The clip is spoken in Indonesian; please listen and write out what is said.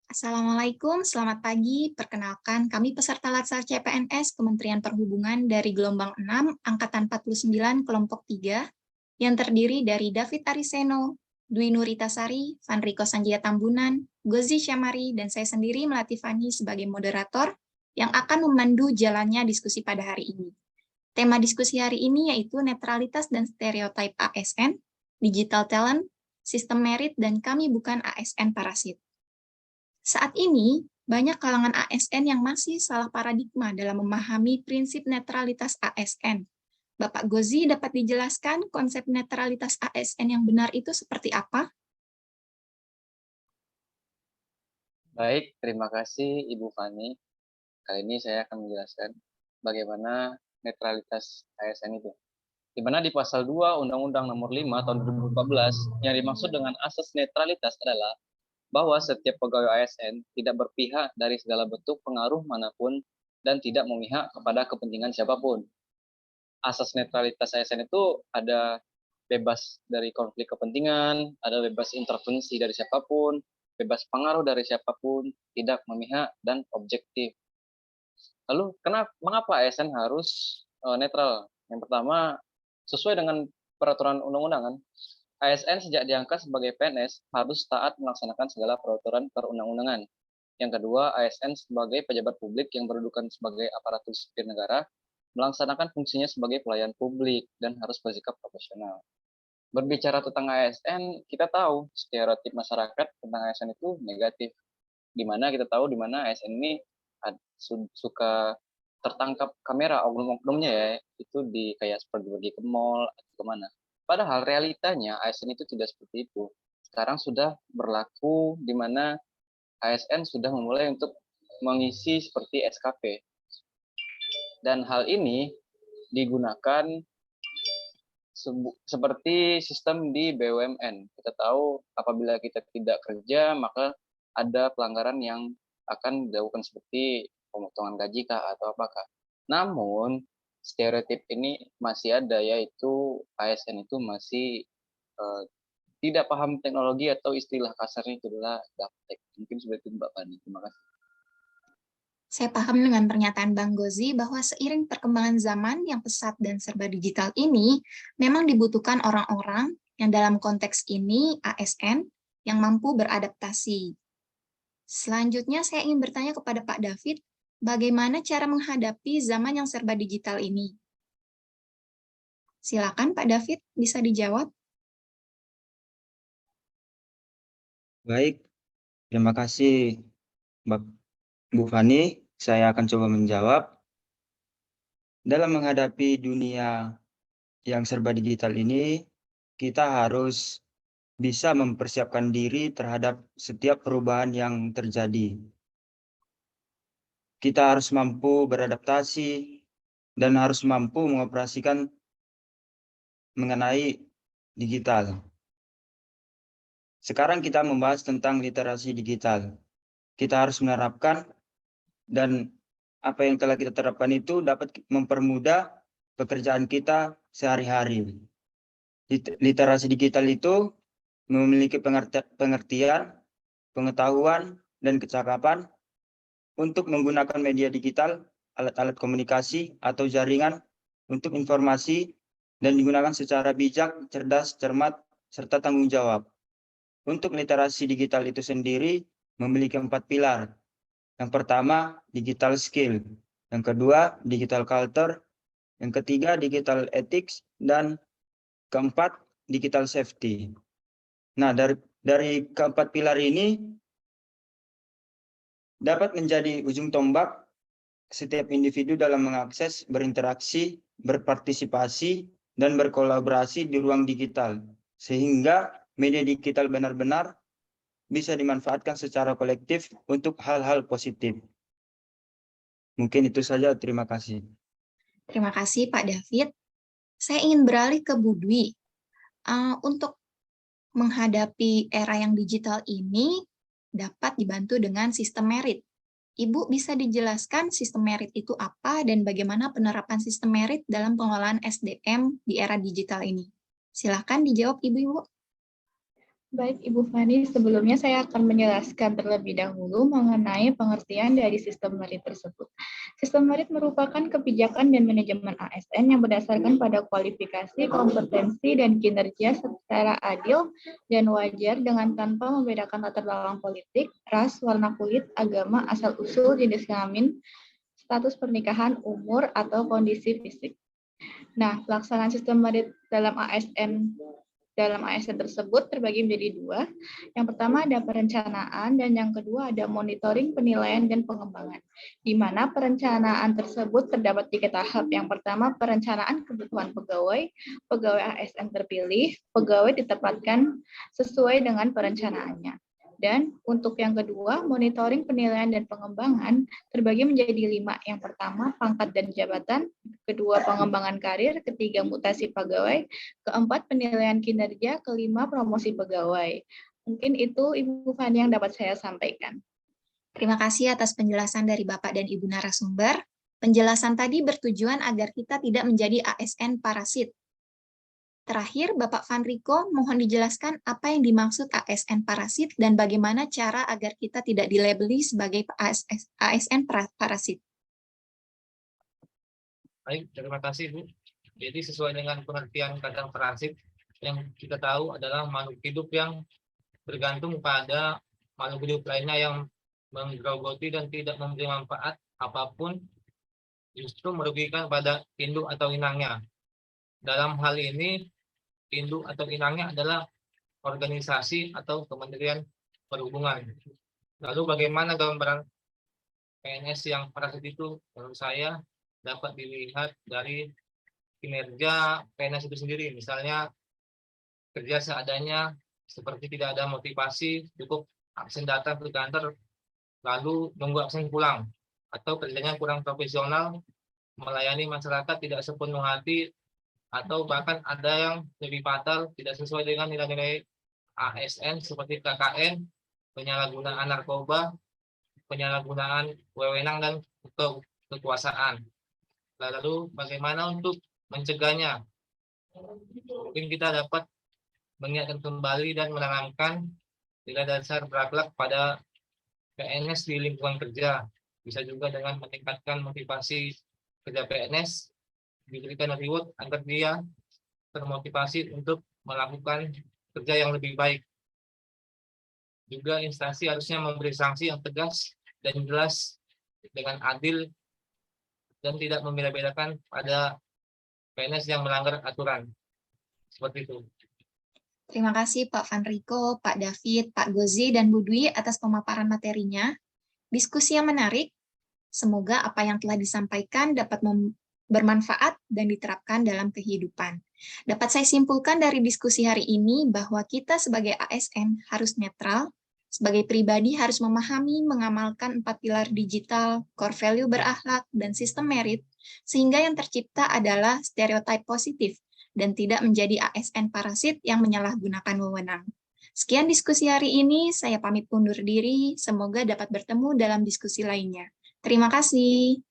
Assalamualaikum, selamat pagi. Perkenalkan, kami peserta Latsar CPNS Kementerian Perhubungan dari gelombang 6, Angkatan 49, kelompok 3, yang terdiri dari David Ariseno, Dwi Nuritasari, Vanriko Sanjaya Tambunan, Gozi Syamari, dan saya sendiri Melati Fani sebagai moderator yang akan memandu jalannya diskusi pada hari ini. Tema diskusi hari ini yaitu netralitas dan stereotype ASN, digital talent, sistem merit, dan kami bukan ASN parasit. Saat ini, banyak kalangan ASN yang masih salah paradigma dalam memahami prinsip netralitas ASN. Bapak Gozi dapat dijelaskan konsep netralitas ASN yang benar itu seperti apa? Baik, terima kasih Ibu Fani. Kali ini saya akan menjelaskan bagaimana netralitas ASN itu. Di mana di pasal 2 Undang-Undang Nomor 5 Tahun 2014 yang dimaksud dengan asas netralitas adalah bahwa setiap pegawai ASN tidak berpihak dari segala bentuk pengaruh manapun dan tidak memihak kepada kepentingan siapapun. Asas netralitas ASN itu ada bebas dari konflik kepentingan, ada bebas intervensi dari siapapun, bebas pengaruh dari siapapun, tidak memihak, dan objektif. Lalu mengapa ASN harus netral? Yang pertama, sesuai dengan peraturan undang-undangan, ASN sejak diangkat sebagai PNS harus taat melaksanakan segala peraturan perundang-undangan. Yang kedua, ASN sebagai pejabat publik yang berkedudukan sebagai aparatur sipil negara melaksanakan fungsinya sebagai pelayan publik dan harus bersikap profesional. Berbicara tentang ASN, kita tahu stereotip masyarakat tentang ASN itu negatif. Di mana kita tahu di mana ASN ini suka tertangkap kamera oknum-oknumnya ya, itu di kayak seperti pergi ke mall atau kemana. Padahal realitanya ASN itu tidak seperti itu. Sekarang sudah berlaku di mana ASN sudah memulai untuk mengisi seperti SKP. Dan hal ini digunakan seperti sistem di BUMN. Kita tahu apabila kita tidak kerja, maka ada pelanggaran yang akan dilakukan seperti pemotongan gaji kah atau apakah. Namun stereotip ini masih ada, yaitu ASN itu masih tidak paham teknologi atau istilah kasarnya itu adalah gaptek. Mungkin seperti itu Mbak Fani. Terima kasih. Saya paham dengan pernyataan Bang Gozi bahwa seiring perkembangan zaman yang pesat dan serba digital ini, memang dibutuhkan orang-orang yang dalam konteks ini ASN yang mampu beradaptasi. Selanjutnya saya ingin bertanya kepada Pak David, bagaimana cara menghadapi zaman yang serba digital ini? Silakan Pak David, bisa dijawab. Baik, terima kasih Bu Fani. Saya akan coba menjawab. Dalam menghadapi dunia yang serba digital ini, kita harus bisa mempersiapkan diri terhadap setiap perubahan yang terjadi. Kita harus mampu beradaptasi dan harus mampu mengoperasikan mengenai digital. Sekarang kita membahas tentang literasi digital. Kita harus menerapkan dan apa yang telah kita terapkan itu dapat mempermudah pekerjaan kita sehari-hari. Literasi digital itu memiliki pengertian, pengetahuan, dan kecakapan untuk menggunakan media digital, alat-alat komunikasi, atau jaringan untuk informasi dan digunakan secara bijak, cerdas, cermat, serta tanggung jawab. Untuk literasi digital itu sendiri memiliki 4 pilar. Yang pertama, digital skill. Yang kedua, digital culture. Yang ketiga, digital ethics. Dan keempat, digital safety. Nah, dari keempat pilar ini dapat menjadi ujung tombak setiap individu dalam mengakses, berinteraksi, berpartisipasi, dan berkolaborasi di ruang digital. Sehingga media digital benar-benar bisa dimanfaatkan secara kolektif untuk hal-hal positif. Mungkin itu saja, terima kasih. Terima kasih Pak David. Saya ingin beralih ke Bu Dwi. Untuk menghadapi era yang digital ini dapat dibantu dengan sistem merit. Ibu bisa dijelaskan sistem merit itu apa dan bagaimana penerapan sistem merit dalam pengelolaan SDM di era digital ini? Silakan dijawab Ibu-Ibu. Baik, Ibu Fani, sebelumnya saya akan menjelaskan terlebih dahulu mengenai pengertian dari sistem merit tersebut. Sistem merit merupakan kebijakan dan manajemen ASN yang berdasarkan pada kualifikasi, kompetensi, dan kinerja secara adil dan wajar dengan tanpa membedakan latar belakang politik, ras, warna kulit, agama, asal-usul, jenis kelamin, status pernikahan, umur, atau kondisi fisik. Nah, pelaksanaan sistem merit dalam ASN tersebut terbagi menjadi dua. Yang pertama ada perencanaan dan yang kedua ada monitoring, penilaian, dan pengembangan. Di mana perencanaan tersebut terdapat 3 tahap. Yang pertama perencanaan kebutuhan pegawai, pegawai ASN terpilih, pegawai ditempatkan sesuai dengan perencanaannya. Dan untuk yang kedua, monitoring, penilaian, dan pengembangan terbagi menjadi 5. Yang pertama, pangkat dan jabatan. Kedua, pengembangan karir. Ketiga, mutasi pegawai. Keempat, penilaian kinerja. Kelima, promosi pegawai. Mungkin itu Ibu Fani yang dapat saya sampaikan. Terima kasih atas penjelasan dari Bapak dan Ibu narasumber. Penjelasan tadi bertujuan agar kita tidak menjadi ASN parasit. Terakhir, Bapak Vanriko, mohon dijelaskan apa yang dimaksud ASN parasit dan bagaimana cara agar kita tidak dilabeli sebagai ASN parasit. Baik, terima kasih, Bu. Jadi sesuai dengan pengertian kata parasit, yang kita tahu adalah makhluk hidup yang bergantung pada makhluk hidup lainnya yang menggerogoti dan tidak memberi manfaat apapun, justru merugikan pada induk atau inangnya. Dalam hal ini, induk atau inangnya adalah organisasi atau Kementerian Perhubungan. Lalu bagaimana gambaran PNS yang parasit itu? Menurut saya dapat dilihat dari kinerja PNS itu sendiri. Misalnya kerja seadanya, seperti tidak ada motivasi, cukup absen datang ke kantor, lalu nunggu absen pulang. Atau kerjanya kurang profesional, melayani masyarakat tidak sepenuh hati, atau bahkan ada yang lebih fatal, tidak sesuai dengan nilai-nilai ASN seperti KKN, penyalahgunaan narkoba, penyalahgunaan wewenang dan kekuasaan. Lalu bagaimana untuk mencegahnya? Mungkin kita dapat mengingatkan kembali dan menanamkan nilai dasar berakhlak pada PNS di lingkungan kerja. Bisa juga dengan meningkatkan motivasi kerja PNS, diberikan reward agar dia termotivasi untuk melakukan kerja yang lebih baik. Juga instansi harusnya memberi sanksi yang tegas dan jelas dengan adil dan tidak membeda-bedakan pada PNS yang melanggar aturan. Seperti itu. Terima kasih Pak Vanriko, Pak David, Pak Gozi, dan Bu Dwi atas pemaparan materinya. Diskusi yang menarik. Semoga apa yang telah disampaikan dapat bermanfaat dan diterapkan dalam kehidupan. Dapat saya simpulkan dari diskusi hari ini bahwa kita sebagai ASN harus netral, sebagai pribadi harus memahami, mengamalkan 4 pilar digital, core value berakhlak, dan sistem merit, sehingga yang tercipta adalah stereotip positif dan tidak menjadi ASN parasit yang menyalahgunakan wewenang. Sekian diskusi hari ini, saya pamit undur diri, semoga dapat bertemu dalam diskusi lainnya. Terima kasih.